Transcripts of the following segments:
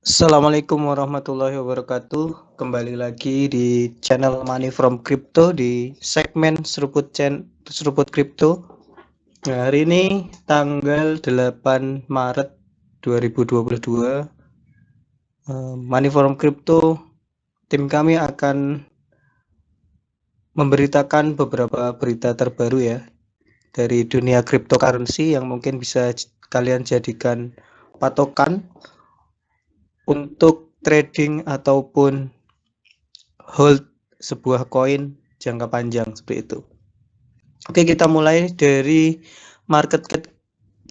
Assalamualaikum warahmatullahi wabarakatuh. Kembali lagi di channel Money from Crypto di segmen Seruput Crypto. Nah, hari ini tanggal 8 Maret 2022, Money from Crypto tim kami akan memberitakan beberapa berita terbaru ya dari dunia cryptocurrency yang mungkin bisa kalian jadikan patokan untuk trading ataupun hold sebuah koin jangka panjang seperti itu. Oke, kita mulai dari market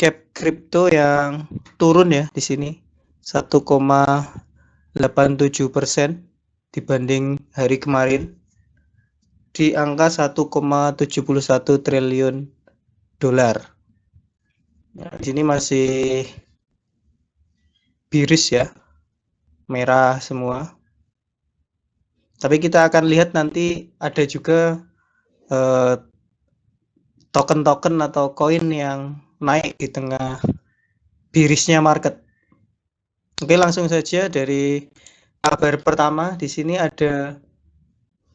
cap crypto yang turun ya di sini 1,87% dibanding hari kemarin di angka 1,71 triliun dolar. Nah, di sini masih biris ya, merah semua. Tapi kita akan lihat nanti ada juga token-token atau koin yang naik di tengah birisnya market. Oke, langsung saja dari kabar pertama. Di sini ada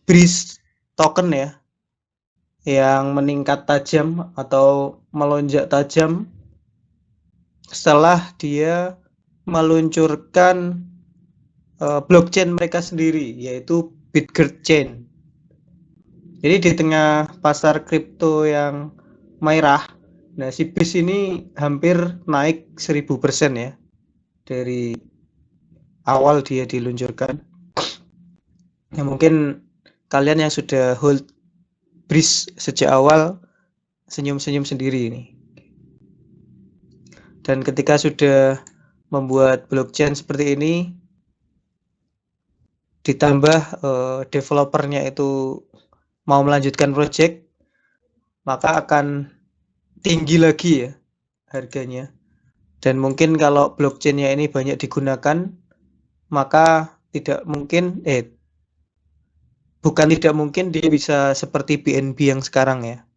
Breeze token ya, yang meningkat tajam atau melonjak tajam setelah dia meluncurkan blockchain mereka sendiri, yaitu Bitgert Chain. Jadi di tengah pasar kripto yang merah, nah si BIS ini hampir naik 1000% ya dari awal dia diluncurkan. Ya mungkin kalian yang sudah hold BRIS sejak awal senyum-senyum sendiri ini. Dan ketika sudah membuat blockchain seperti ini, ditambah developernya itu mau melanjutkan project, maka akan tinggi lagi ya harganya. Dan mungkin kalau blockchainnya ini banyak digunakan, maka bukan tidak mungkin dia bisa seperti BNB yang sekarang ya.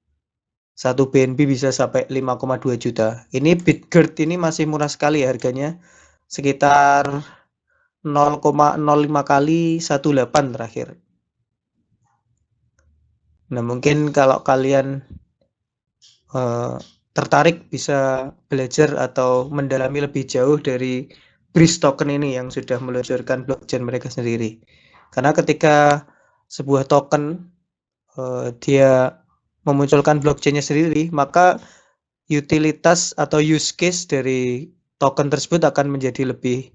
Satu BNB bisa sampai 5,2 juta. Ini Bitgert ini masih murah sekali harganya, sekitar 0,05 kali 18 terakhir. Nah, mungkin kalau kalian tertarik bisa belajar atau mendalami lebih jauh dari Breeze token ini yang sudah meluncurkan blockchain mereka sendiri. Karena ketika sebuah token dia memunculkan blockchainnya sendiri, maka utilitas atau use case dari token tersebut akan menjadi lebih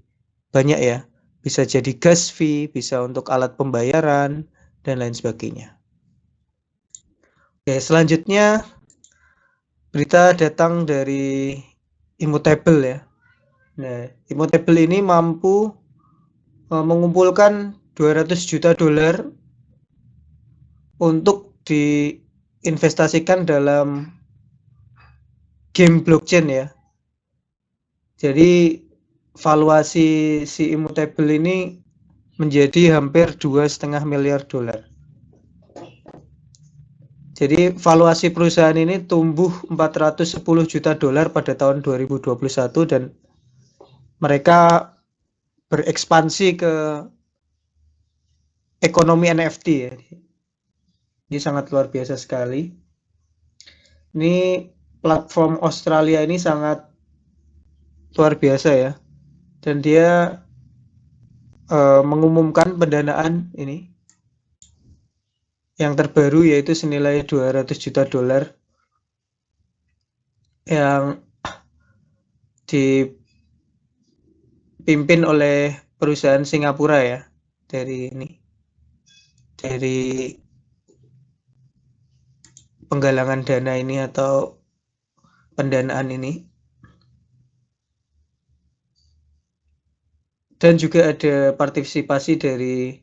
banyak ya. Bisa jadi gas fee, bisa untuk alat pembayaran, dan lain sebagainya. Oke, selanjutnya berita datang dari Immutable ya. Nah, Immutable ini mampu mengumpulkan 200 juta dolar untuk diinvestasikan dalam game blockchain ya. Jadi valuasi si Immutable ini menjadi hampir 2,5 miliar dolar. Jadi valuasi perusahaan ini tumbuh 410 juta dolar pada tahun 2021 dan mereka berekspansi ke ekonomi NFT ya. Ini sangat luar biasa sekali. Ini platform Australia ini sangat luar biasa ya. Dan dia mengumumkan pendanaan ini yang terbaru yaitu senilai 200 juta dolar yang dipimpin oleh perusahaan Singapura ya, dari penggalangan dana ini atau pendanaan ini. Dan juga ada partisipasi dari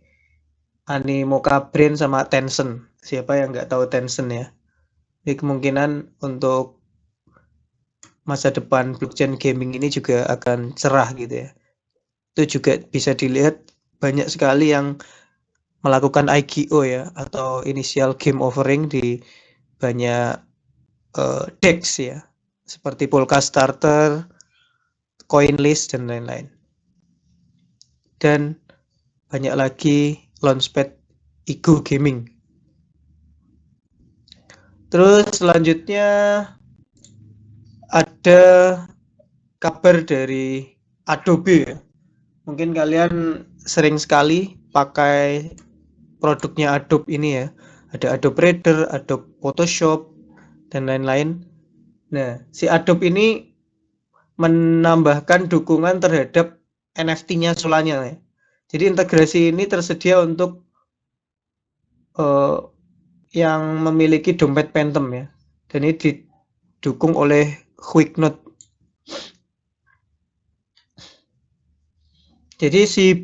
Animoca Brain sama Tencent. Siapa yang nggak tahu Tencent ya? Jadi kemungkinan untuk masa depan blockchain gaming ini juga akan cerah gitu ya. Itu juga bisa dilihat banyak sekali yang melakukan ICO ya, atau initial game offering di banyak DEX ya, seperti Polka Starter, CoinList, dan lain-lain. dan banyak lagi launchpad Ego Gaming. Terus selanjutnya ada kabar dari Adobe ya. Mungkin kalian sering sekali pakai produknya Adobe ini ya. Ada Adobe Reader, Adobe Photoshop, dan lain-lain. Nah, si Adobe ini menambahkan dukungan terhadap NFT-nya Solana ya. Jadi integrasi ini tersedia untuk yang memiliki dompet Phantom ya. Dan ini didukung oleh QuickNote. Jadi si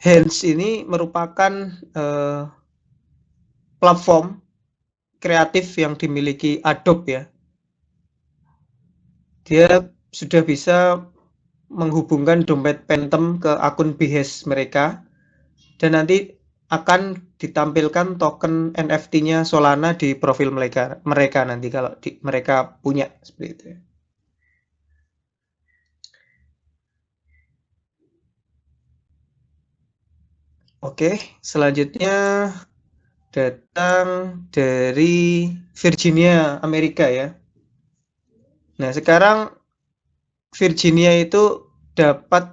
Behance ini merupakan platform kreatif yang dimiliki Adobe ya. Dia sudah bisa menghubungkan dompet Phantom ke akun Behance mereka, dan nanti akan ditampilkan token NFT-nya Solana di profil mereka nanti kalau mereka punya seperti itu ya. Oke, selanjutnya datang dari Virginia, Amerika ya. Nah, sekarang Virginia itu dapat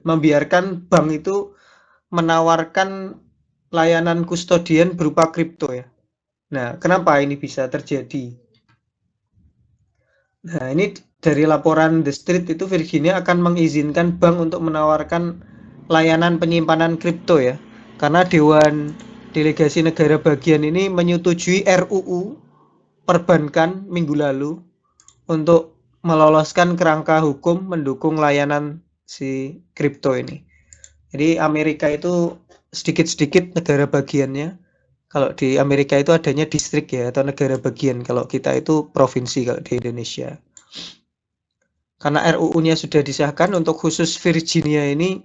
membiarkan bank itu menawarkan layanan kustodian berupa kripto ya. Nah, kenapa ini bisa terjadi? Nah, ini dari laporan The Street itu Virginia akan mengizinkan bank untuk menawarkan layanan penyimpanan kripto ya. Karena Dewan Delegasi Negara Bagian ini menyetujui RUU Perbankan minggu lalu untuk meloloskan kerangka hukum mendukung layanan si kripto ini. Jadi Amerika itu sedikit-sedikit negara bagiannya. Kalau di Amerika itu adanya distrik ya atau negara bagian. Kalau kita itu provinsi kalau di Indonesia. Karena RUU-nya sudah disahkan untuk khusus Virginia ini,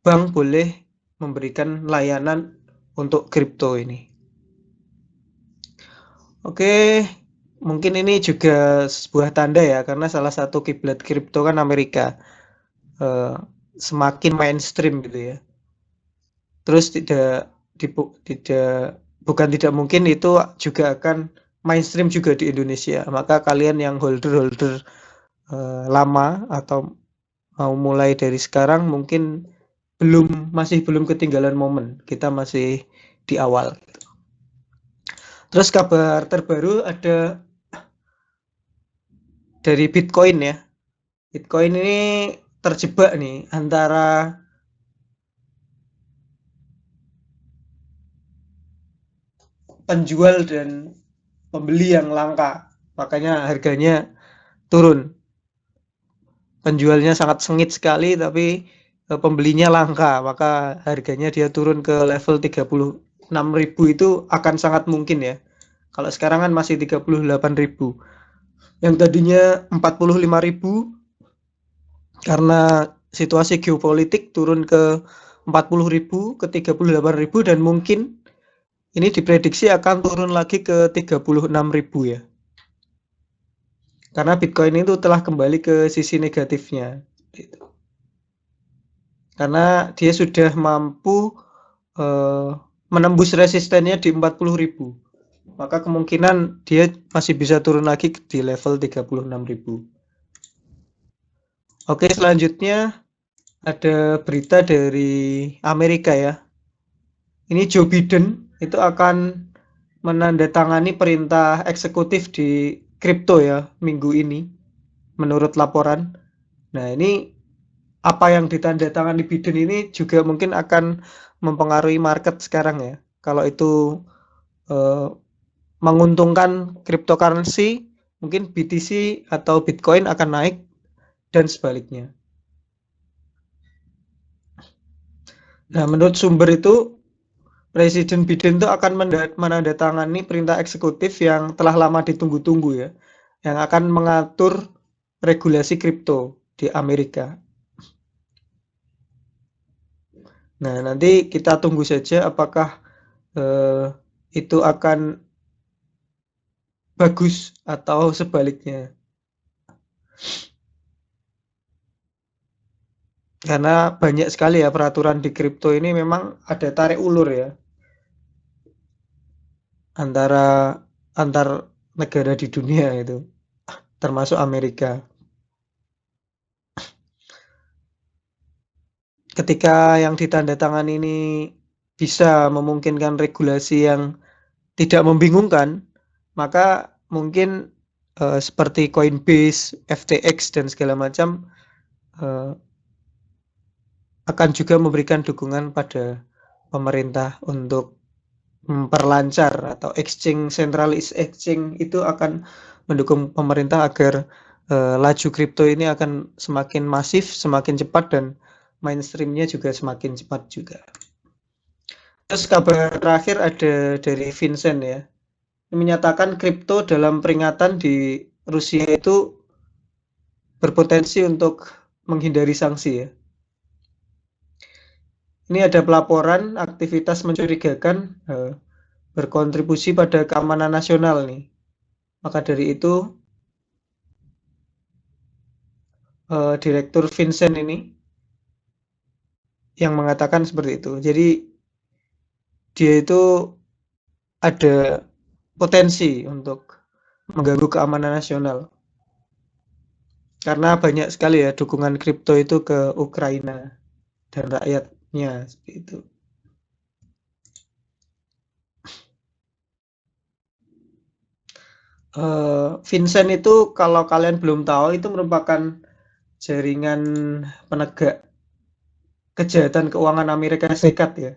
bank boleh memberikan layanan untuk kripto ini. Oke, mungkin ini juga sebuah tanda ya, karena salah satu kiblat kripto kan Amerika. Semakin mainstream gitu ya. Terus bukan tidak mungkin itu juga akan mainstream juga di Indonesia. Maka kalian yang holder lama atau mau mulai dari sekarang mungkin masih belum ketinggalan momen. Kita masih di awal. Terus kabar terbaru ada dari Bitcoin ya. Bitcoin ini terjebak nih antara penjual dan pembeli yang langka. Makanya harganya turun. Penjualnya sangat sengit sekali tapi pembelinya langka, maka harganya dia turun ke level 36.000 itu akan sangat mungkin ya. Kalau sekarang kan masih 38.000. Yang tadinya 45.000 karena situasi geopolitik turun ke 40.000 ke 38.000 dan mungkin ini diprediksi akan turun lagi ke 36.000 ya. Karena Bitcoin itu telah kembali ke sisi negatifnya. Karena dia sudah mampu menembus resistennya di 40.000. Maka kemungkinan dia masih bisa turun lagi di level 36.000. Oke, selanjutnya ada berita dari Amerika ya. Ini Joe Biden itu akan menandatangani perintah eksekutif di kripto ya minggu ini menurut laporan. Nah, ini apa yang ditandatangani Biden ini juga mungkin akan mempengaruhi market sekarang ya. Kalau itu menguntungkan cryptocurrency, mungkin BTC atau Bitcoin akan naik dan sebaliknya. Nah, menurut sumber itu Presiden Biden itu akan menandatangani perintah eksekutif yang telah lama ditunggu-tunggu ya, yang akan mengatur regulasi kripto di Amerika. Nah, nanti kita tunggu saja apakah itu akan bagus atau sebaliknya. Karena banyak sekali ya peraturan di kripto ini memang ada tarik ulur ya antara antar negara di dunia itu, termasuk Amerika. Ketika yang ditandatangani ini bisa memungkinkan regulasi yang tidak membingungkan, maka mungkin seperti Coinbase, FTX dan segala macam eh, akan juga memberikan dukungan pada pemerintah untuk memperlancar atau exchange centralized exchange itu akan mendukung pemerintah agar laju kripto ini akan semakin masif, semakin cepat dan mainstreamnya juga semakin cepat juga. Terus kabar terakhir ada dari Vincent ya, menyatakan kripto dalam peringatan di Rusia itu berpotensi untuk menghindari sanksi ya. Ini ada pelaporan aktivitas mencurigakan berkontribusi pada keamanan nasional nih. Maka dari itu Direktur Vincent ini yang mengatakan seperti itu. Jadi dia itu ada potensi untuk mengganggu keamanan nasional. Karena banyak sekali ya dukungan kripto itu ke Ukraina dan rakyatnya seperti itu. Vincent itu kalau kalian belum tahu itu merupakan jaringan penegak kejahatan keuangan Amerika Serikat ya.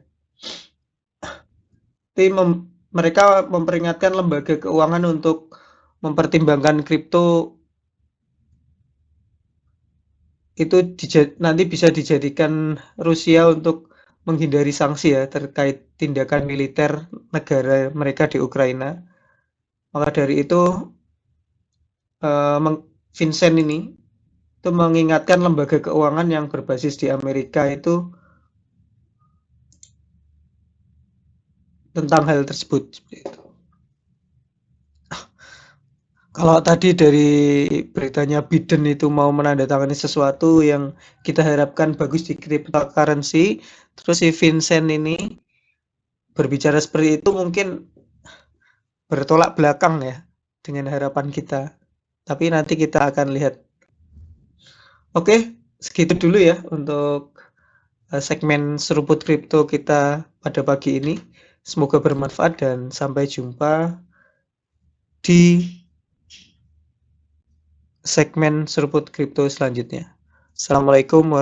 Mereka memperingatkan lembaga keuangan untuk mempertimbangkan kripto itu nanti bisa dijadikan Rusia untuk menghindari sanksi ya terkait tindakan militer negara mereka di Ukraina. Maka dari itu Vincent ini itu mengingatkan lembaga keuangan yang berbasis di Amerika itu tentang hal tersebut. Kalau tadi dari beritanya Biden itu mau menandatangani sesuatu yang kita harapkan bagus di cryptocurrency, terus si Vincent ini berbicara seperti itu mungkin bertolak belakang ya dengan harapan kita. Tapi nanti kita akan lihat. Oke, segitu dulu ya untuk segmen seruput kripto kita pada pagi ini. Semoga bermanfaat dan sampai jumpa di segmen seruput kripto selanjutnya. Assalamualaikum warahmatullahi wabarakatuh.